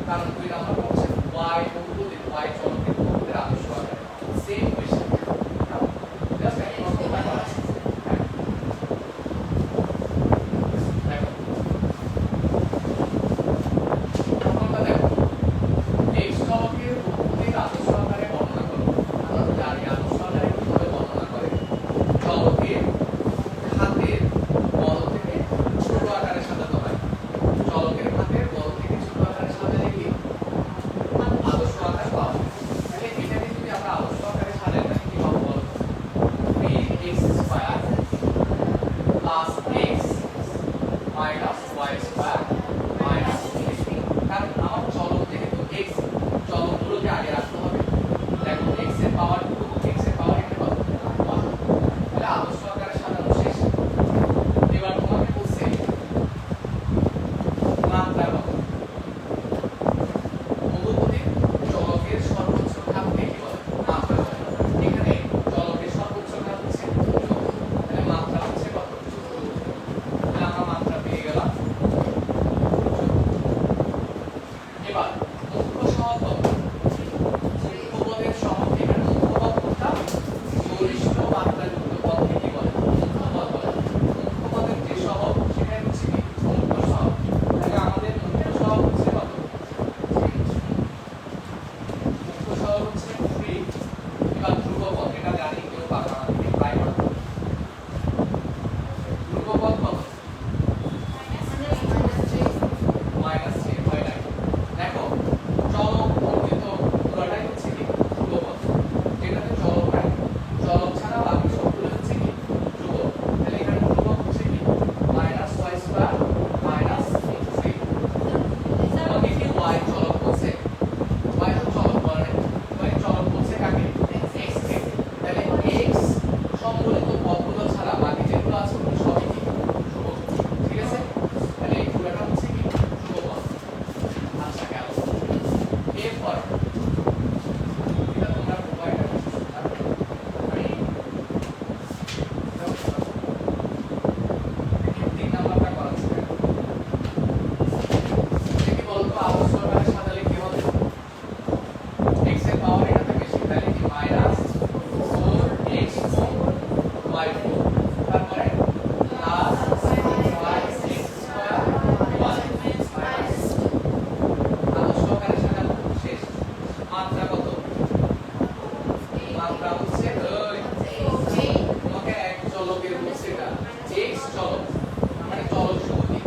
কারণ 2 নাম্বার হচ্ছে y বহুপদী y চলকের বহুপদীর আদর্শ আকারে সেম কোশ্চেন জাস্ট এক প্রশ্নটা করা আছে দেখো প্রথমটা দেখো x চলকের বহুপদীর আদর্শ আকারে বর্ণনা করো আমরা জানি আদর্শ আকারে কিভাবে বর্ণনা করে চলকের ঘাতের বল থেকে ছোট আকারে সাজাতে হয় চলকের ঘাতের বল থেকে ছোট আকারে সাজালে কি আদর্শ আকার পাওয়া যায় তাহলে এটাকে যদি আমরা আদর্শ আকারে সাজাই তাহলে কি হবে বলো 3x² + x - y² minus 3 কারণ আমার চলক যেহেতু x চলকগুলোকে আগে রাখতে হবে দেখো x এর পাওয়ার 2 x এর পাওয়ার এখানে কত 1 তাহলে আদর্শ আকারে সাজানো শেষ এবার তোমাকে বলছে মাত্রা কত বহুপদী চলকের সর্বোচ্চ ঘাতকে কি বলে মাত্রা বলে এখানে চলকের সর্বোচ্চ ঘাত হচ্ছে 2 তাহলে মাত্রা হচ্ছে কত 2 তাহলে আমরা মাত্রা পেয়ে গেলাম এবার মুখ্য সহগ মুখ্য পদের সহগ এখানে মুখ্য পদ কোনটা গরিষ্ঠ মাত্রাযুক্ত পদকে কি বলে মুখ্য পদ বলে মুখ্য পদের যে সহগ সেটাই হচ্ছে কি মুখ্য সহগ তাহলে আমাদের মুখ্য সহগ হচ্ছে কত মুখ্য সহগ হচ্ছে 3 এবার ধ্রুব পদ এটা জানি কেউ পারবে না ঠিক ট্রাই করো ধ্রুব পদ কত -3 হয় না দেখো চলক বর্ধিত পুরোটাই হচ্ছে কি ধ্রুবপদ যেটাতে চলক নাই চলক ছাড়া বাকি সবগুলো হচ্ছে কি ধ্রুব তাহলে এখানে ধ্রুবক হচ্ছে কি -y² - 3 আমাকে কি y চলক বলছে y তো চলক বলে নাই y চলক বলছে কাকে x কে তাহলে x সম্বলিত পদগুলো ছাড়া বাকি যেগুলো আছে ওগুলো সবই কি ধ্রুবক ঠিক আছে তাহলে এই পুরোটা হচ্ছে কি ধ্রুবপদ আচ্ছা গেল এরপর এটা তোমরা প্রোভাইড আমি 3 নাম্বারটা করাচ্ছি দেখি বলতো আদর্শ আকারে সাজালে কি হবে x এর পাওয়ার এটাতে বেশি তাহলে কি -4x y4 তারপরে আদর্শ আকারে সাজানো শেষ মাত্রা কত মাত্রা হচ্ছে তোমাকে এক চলকের বলছে এটা x চলক মানে চলক সমষ্টি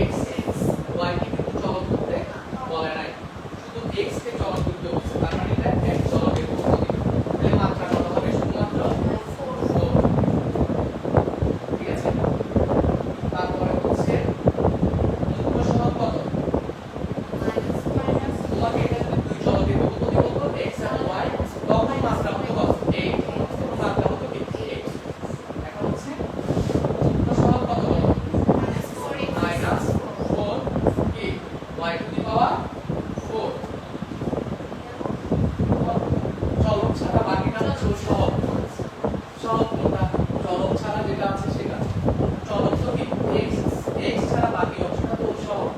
x y কে কিন্তু চলক করতে বলে নাই শুধু x কে চলক করতে বলছে তার মানে এটা এক চলকের বহুপদী তাহলে মাত্রা কত হবে শুধুমাত্র 4 ঠিক আছে তারপরে হচ্ছে মুখ্য সহগ কত তোমাকে এটা যদি দুই চলকের বহুপদী বলতো x আর y তখন মাত্রা হতো কত 8 তখন মাত্রা হতো কি 8 এখন হচ্ছে মুখ্য সহগ কত বলো -4 কি y টু দি পাওয়ার 4 চলক ছাড়া বাকিটা হচ্ছে সহগ সহগ কোনটা চলক ছাড়া যেটা আছে সেটা চলক তো কি x ছাড়া বাকি অংশটা তো সহগ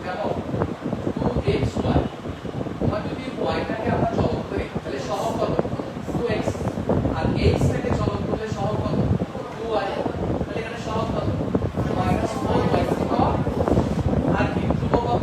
কেমন 2xy তোমার যদি y টাকে আমরা চলক করি তাহলে সহগ কত 2x আর x টাকে চলক করলে সহগ কত 2y তাহলে এখানে সহগ কত -4y আর কি ধ্রুবক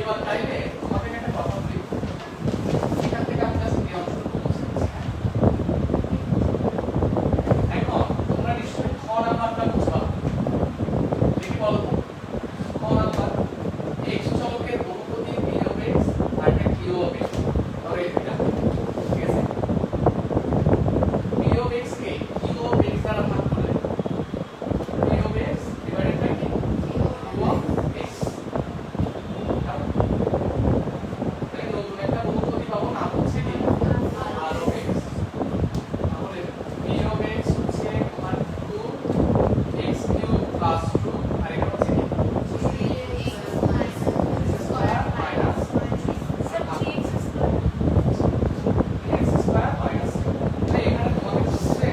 এবার তাইলে তোমাদের একটা কথা বলি, এখান থেকে আমরা জাস্ট এই অংশটুকু মুছে দিচ্ছি। এখন তোমরা নিশ্চয়ই খ নাম্বারটা বুঝবা, দেখি বলো তো। খ নাম্বার x চলকের বহুপদী বিয়োগ x আর একটা কিউব x, ধরে এটা ঠিক আছে, বিয়োগ x কে কিউব x দ্বারা ভাগ করলে বিয়োগ x ডিভাইডেড বাই কি কিউব x, তাহলে নতুন একটা বহুপদী পাবো, নাম হচ্ছে কি আরো x। তাহলে বিয়োগ x হচ্ছে তোমার 2x কিউব প্লাস 2 আর এটা হচ্ছে কি square minus x square minus, তাই এখানে তোমাকে হচ্ছে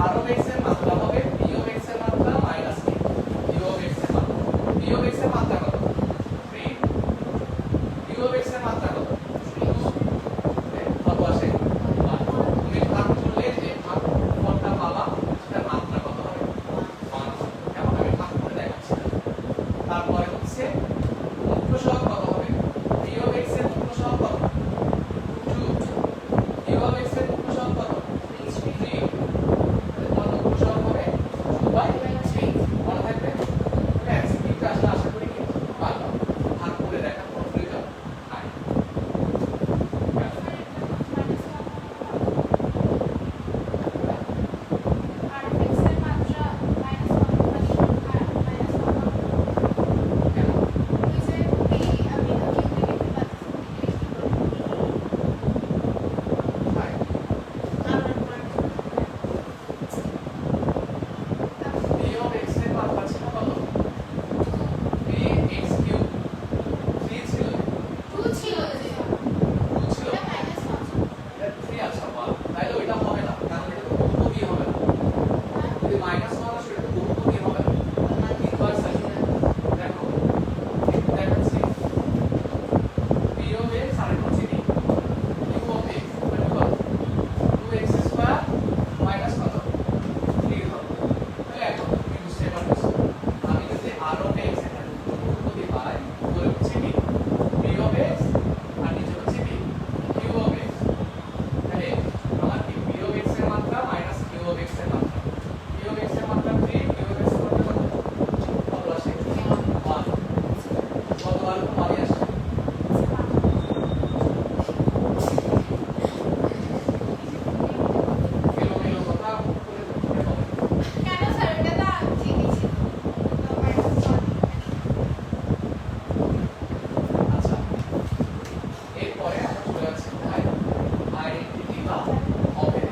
আরো x এর মাত্রা হবে বিয়োগ x এর মাত্রা মাইনাস কি বিয়োগ x এর মাত্রা। বিয়োগ x এর মাত্রা কত 3, বিয়োগ x এর মাত্রা কত 2, কত আসে 1। তুমি ভাগ করলে যে ভাগ ফলটা পাবা সেটার মাত্রা কত হবে 1। এখন আমি ভাগ করে দেখাচ্ছি। তারপরে হচ্ছে মুখ্য সহগ কত হবে, বিয়োগ x এর মুখ্য সহগ কত 2, বিয়োগ x এর মুখ্য সহগ কত 3, তোমার মুখ্য সহগ হবে 2/3। মনে থাকবে এমসিকিউটা আসলে আশা করি কি পারবা, ভাগ করে দেখার কোনো প্রয়োজন নাই। কেন? তাই বিয়োগ x এর মাত্রা ছিল কত 3x কিউব, 3 ছিল 2 ছিল, এটা 3 আচ্ছা 1, তাইলে ওইটা হবে না, কারণ এটা তো বহুপদী হবে না। যদি মাইনাস 1 আসে এটা তো বহুপদী হবে না। ইনভার্স আসবে। দেখো একটু দেখাচ্ছি, বিয়োগ x আর এটা হচ্ছে কি কিউব x, মানে কত 2x স্কয়ার মাইনাস কত 3 হবে। তাহলে এখন তুমি বুঝতে পারছো, আমি যদি আরো x এখানে বহুপদী পাই তাহলে হচ্ছে কি বিয়োগ x আর নিচে হচ্ছে কি কিউব x। তাহলে আমার কি বিয়োগ x এর মাত্রা মাইনাস কিউব x এর মাত্রা, বিয়োগ x এর মাত্রা 3, কিউব x এর মাত্রা কত আসে 1। কতবার তো 1 আসে। এলোমেলো কথা করে করতে হবে। আচ্ছা, এরপরে আমরা চলে যাচ্ছি কোথায় আইডেন্টিটি বা অভেদ।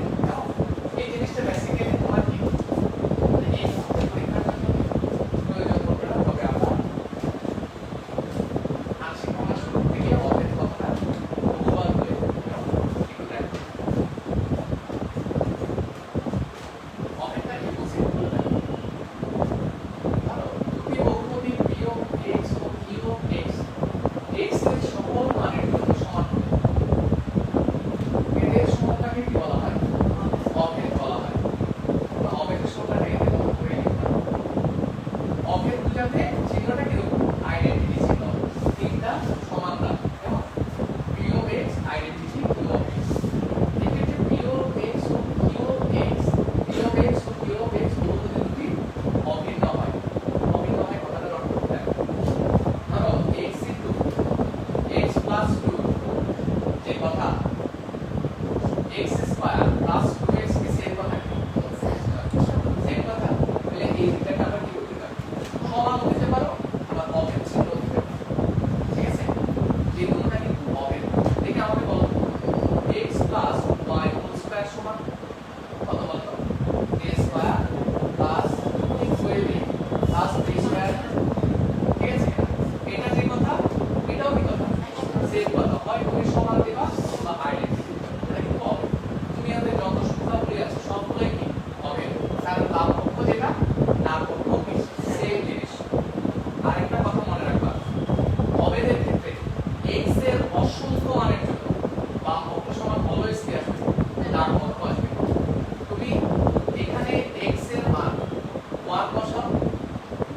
এই জিনিসটা বেসিক্যালি তোমার কি এই মুহূর্তে পরীক্ষার জন্য প্রয়োজন পড়বে না, তবে আমরা আংশিক সমাজ শুরু থেকে অভেদ কথাটা বহুবার বলে একটু দেখো অভেদটা কি বুঝি। ধরো দুটি বহুপদী বিয়োগ x ও কিউব x x এর সকল মানের জন্য সমান হবে, এদের সমতাকে কি বলা হয় অভেদ বলা হয়। আমরা অভেদের সংখ্যাটা এতে করে লিখলাম। অভেদ বোঝাতে চিহ্নটা কিরকম আইডেন্টিটি চিহ্ন, তিনটা সমান না, কেমন বিয়োগ x আইডেন্টিটি কিউব x। এক্ষেত্রে বিয়োগ x ও কিউব x, বিয়োগ x ও কিউব x বহুপদী দুটি অভিন্ন হয়। অভিন্ন হয় কথাটার অর্থ দেখো, ধরো x ইনটু x প্লাস 2 যে কথা x স্কয়ার প্লাস 2x কি সেম কথা কি সেম কথা, তাহলে এই দুটাকে আমরা কি করতে পারি সমান দিতে পারো, আবার অভেদ চিহ্ন দিতে পারো। ঠিক আছে, এই দুটোটা কিন্তু অভেদ। দেখে আমাকে বলো x plus y whole square সমান কত বলতো a square plus 12b plus b square. ঠিক আছে, এটা যে কথা এটাও কি কথা সেম কথা, হয় তুমি সমান দিবা বা আইডেন্টিটি দিবা, এটা কিন্তু অভেদ। তুমি আমাদের যত সূত্রাবলী আছে সবগুলোই কি অভেদ, কারণ বাম পক্ষ যেটা ডান পক্ষ কি সেম জিনিস। আরেকটা কথা মনে রাখবা, অভেদের ক্ষেত্রে x এর অসংখ্য মানের জন্য বাম পক্ষ সমান অলওয়েজ কি আসবে ডান পক্ষ আসবে। তুমি এখানে x এর মান 1 বসাও,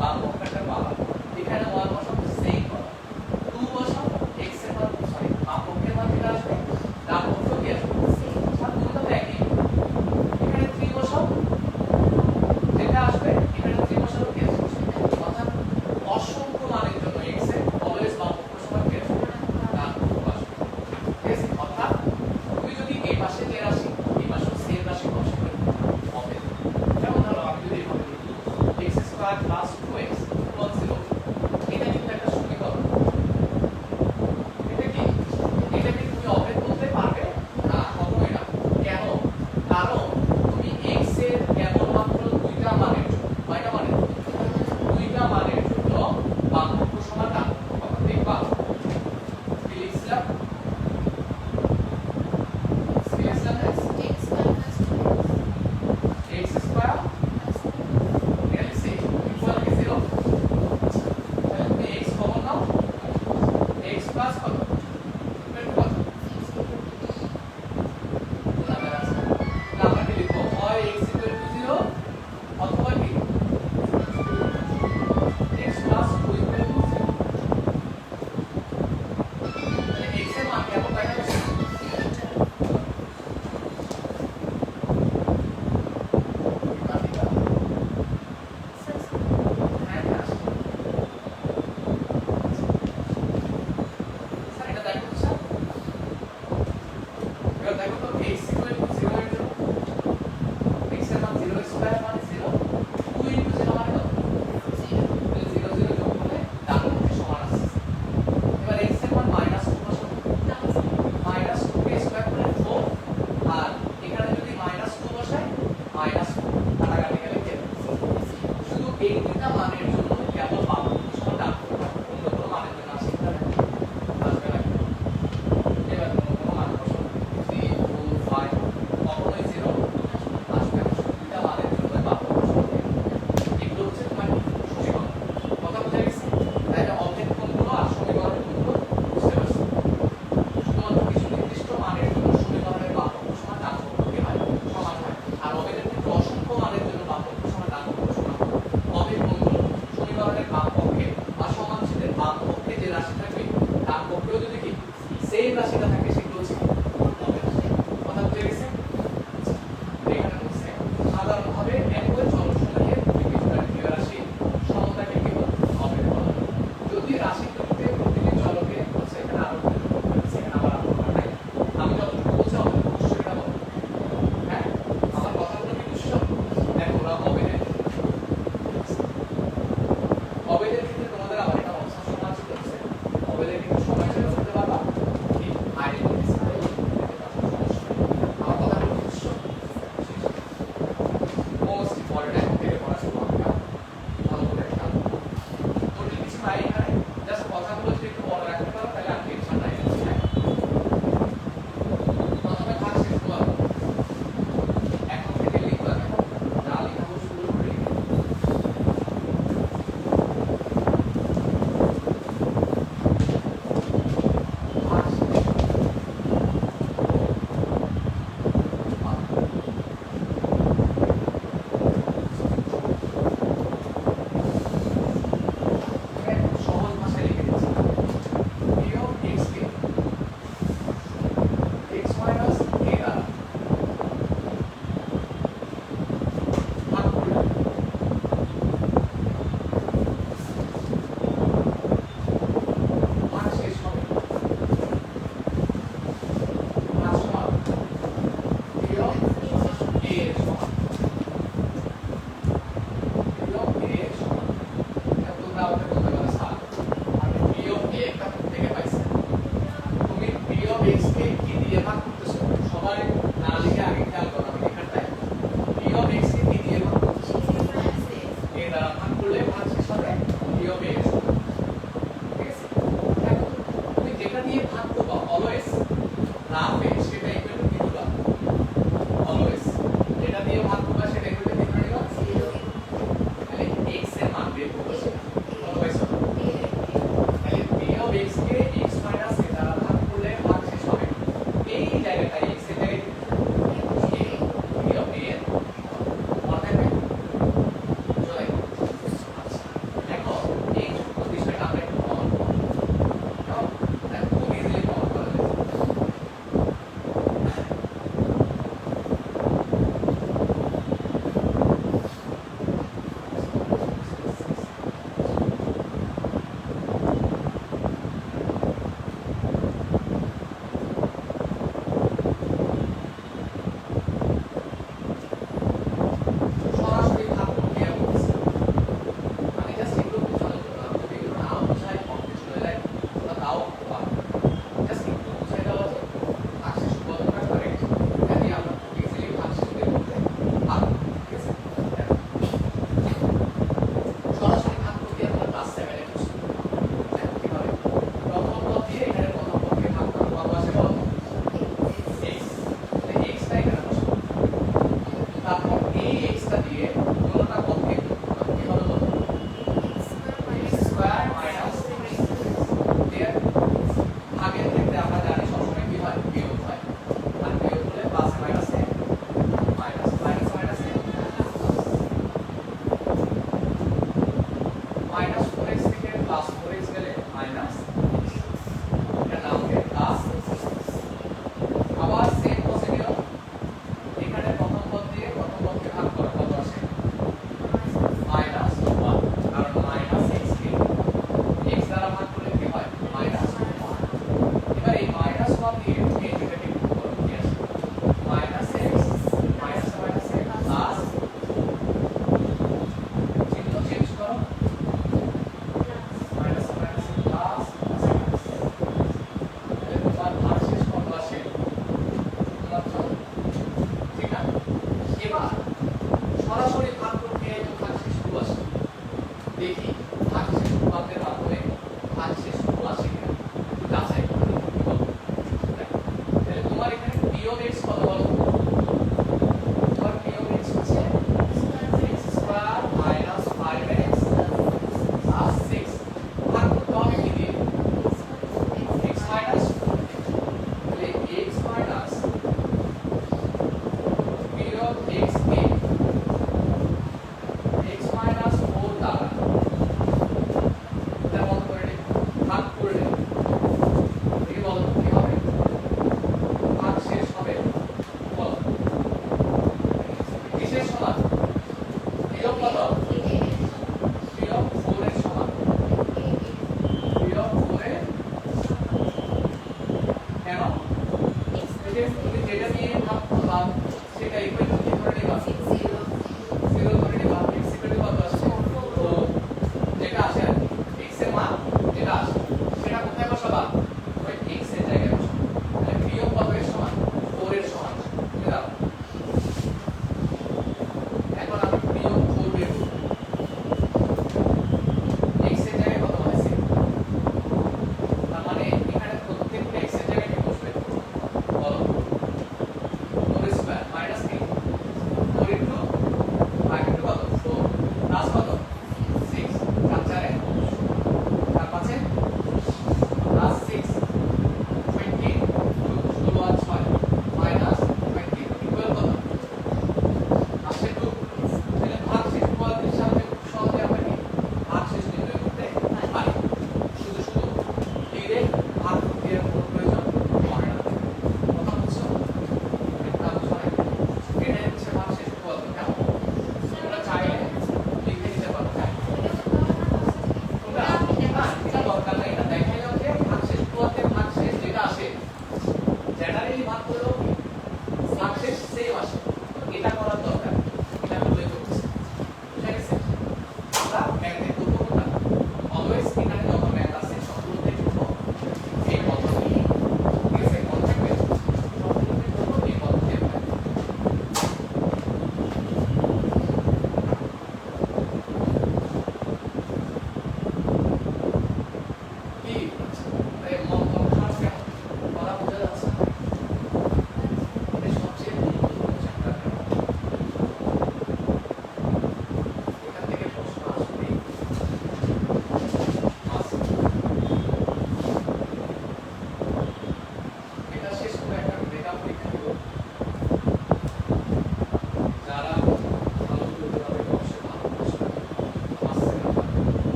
বাম পক্ষটা পাবা, এখানে 1 বসাও সেম বাম পক্ষে বা সমান চিহ্নের বাম পক্ষে যে রাশি থাকবে ডান পক্ষেও যদি কি সেম রাশিটা থাকে সেগুলো হচ্ছে কি হবে রাশি। কথা বুঝে গেছে? এখানে বলছে সাধারণভাবে একই চলক সমূহের দ্বিতীয় রাশি সমতাকে কি হবে বলা হয়। যদি রাশি দুটিতে প্রতিটি চলকে হচ্ছে এখানে আরো সেখানে আবার নাই আমি যতটুকু বলছি অবশ্যই এটা বলবো। হ্যাঁ আমার কথাগুলো কি বুঝছো? দেখো ওরা অবেদের ক্ষেত্রে তোমাদের আবার এটা অবস্থা সমাজ করছে অবেদের ক্ষেত্রে সময় ছিল করতে পারবা কি আইডেন্টি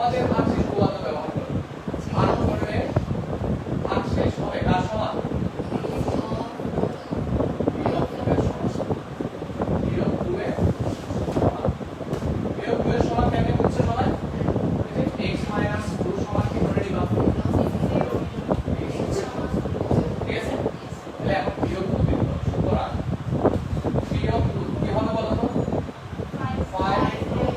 আমাদের ভাগশেষ উপপাদ্য ব্যবহার করব। ভাগ করলে ভাগশেষ হবে কার সমান? বিয়োগ 2 এর সমান। বিয়োগ 2 এর সমান। বিয়োগ 2 এর সমান কেমনে হচ্ছে সবাই? এই যে x - 2 সমান কি ধরে নিবা? ঠিক আছে? তাহলে এখন বিয়োগ 2 বের করো। সুতরাং বিয়োগ 2 কি হবে বলো তো? 5 plus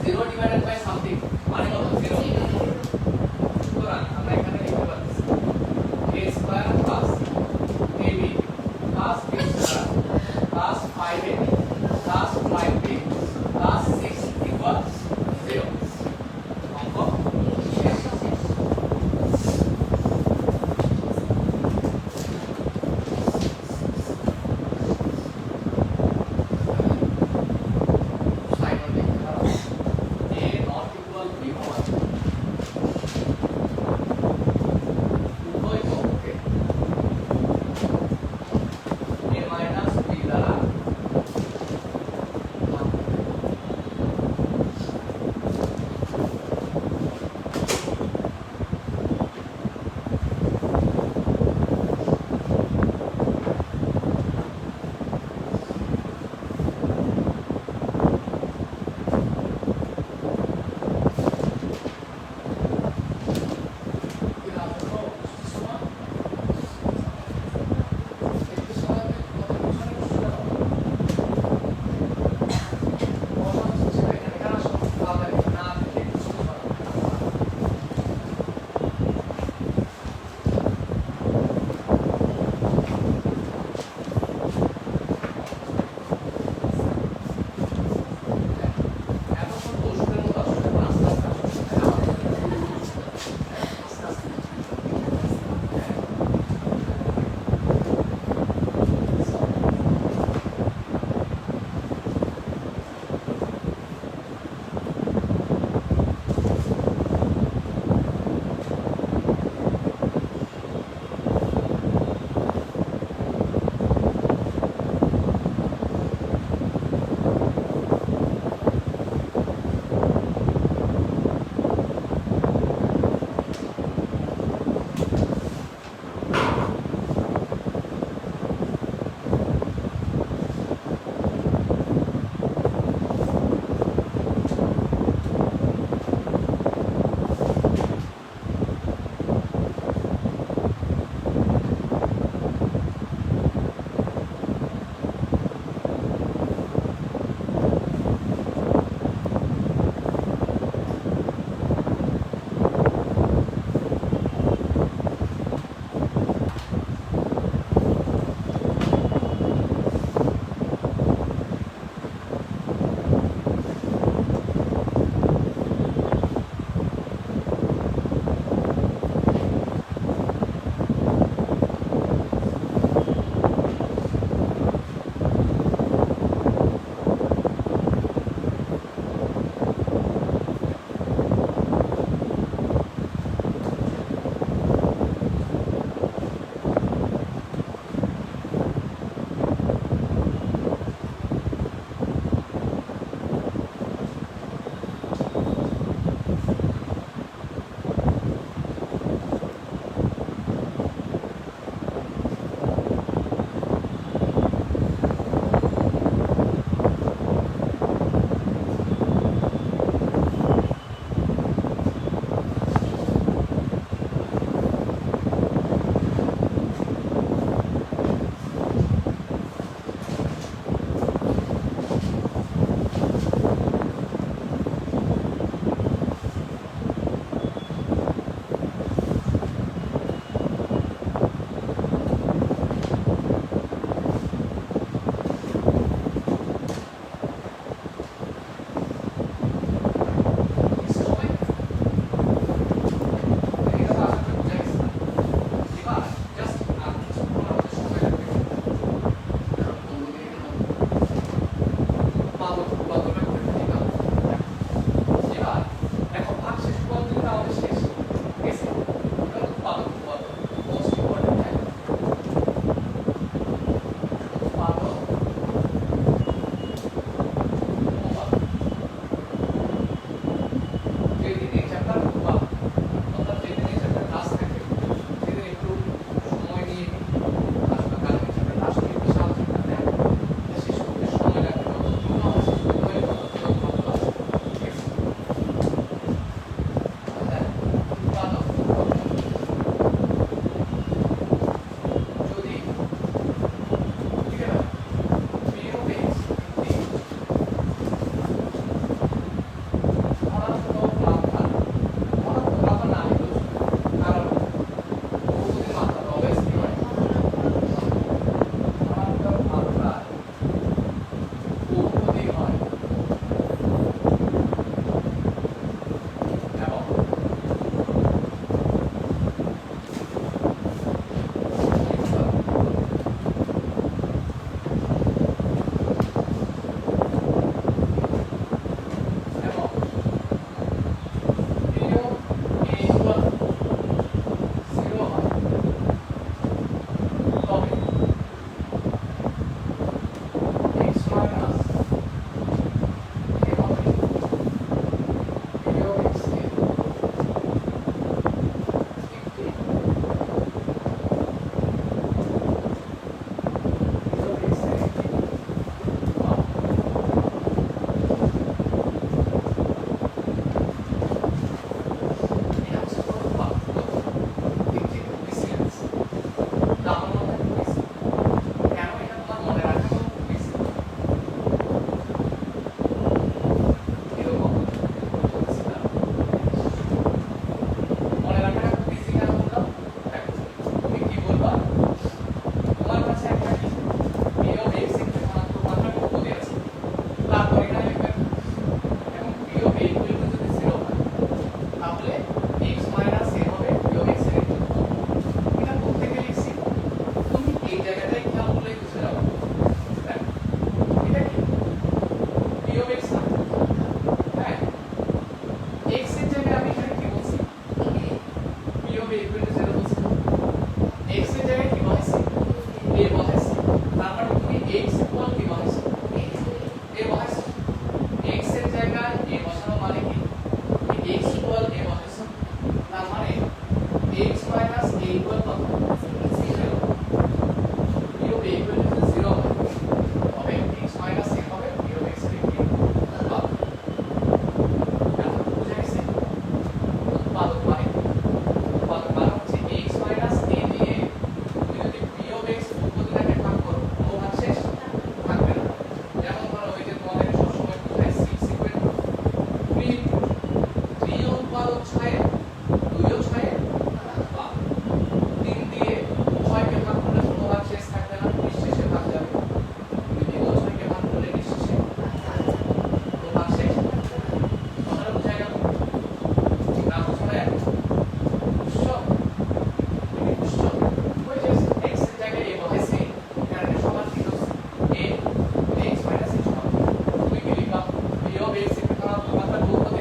0 ডিভাইডেড বাই সামথিং মানে কত 0 সুতরাং আমরা এখানে লিখতে পারতেছি a square plus ab plus b square plus 5ab plus 5b plus 6 equal 0 অঙ্ক শেষ। সাইন লিখতে পারো a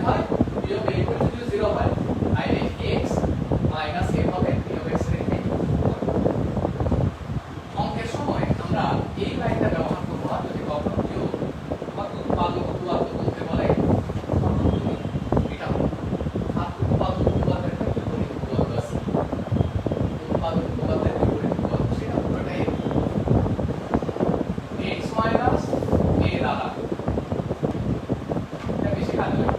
হয় বিয়োগ a ইকুয়াল টু 0 হয় তাহলে x মাইনাস a হবে বিয়োগ x রেখে অঙ্কের সময় আমরা এই লাইনটা ব্যবহার করব না যদি কখনো কেউ তোমাকে উৎপাদক উপপাদ্য বলতে বলে তখন তুমি এটা বলো আর উৎপাদক উপপাদ্যের একটা বিপরীত উপপাদ্য আছে উৎপাদক উপপাদ্যের বিপরীত উপপাদ্য সেটা পুরোটাই x মাইনাস a দ্বারা এটা বেশি কাজে লাগে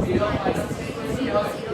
0 মাইনাস 3 করে কি হবে